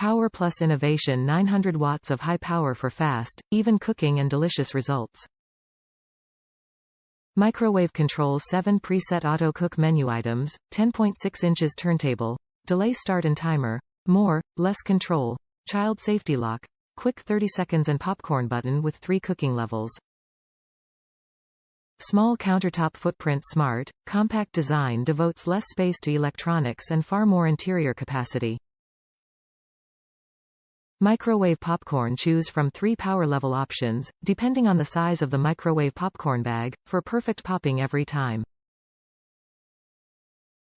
Power plus innovation. 900 watts of high power for fast, even cooking and delicious results. Microwave controls 7 preset auto cook menu items, 10.6 inches turntable, delay start and timer, more, less control, child safety lock, quick 30 seconds and popcorn button with 3 cooking levels. Small countertop footprint. Smart, compact design devotes less space to electronics and far more interior capacity. Microwave popcorn. Choose from 3 power level options, depending on the size of the microwave popcorn bag, for perfect popping every time.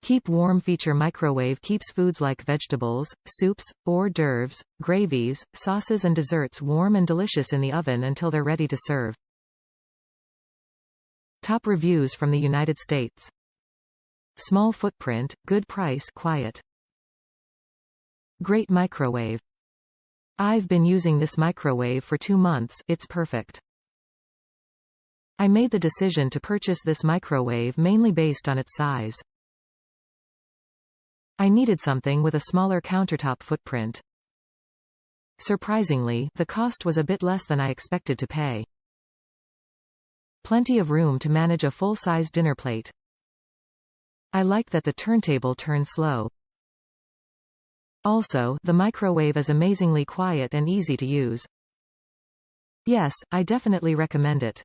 Keep warm feature. Microwave keeps foods like vegetables, soups, hors d'oeuvres, gravies, sauces and desserts warm and delicious in the oven until they're ready to serve. Top reviews from the United States. Small footprint, good price, quiet. Great microwave. I've been using this microwave for 2 months, it's perfect. I made the decision to purchase this microwave mainly based on its size. I needed something with a smaller countertop footprint. Surprisingly, the cost was a bit less than I expected to pay. Plenty of room to manage a full-size dinner plate. I like that the turntable turns slow. Also, the microwave is amazingly quiet and easy to use. Yes, I definitely recommend it.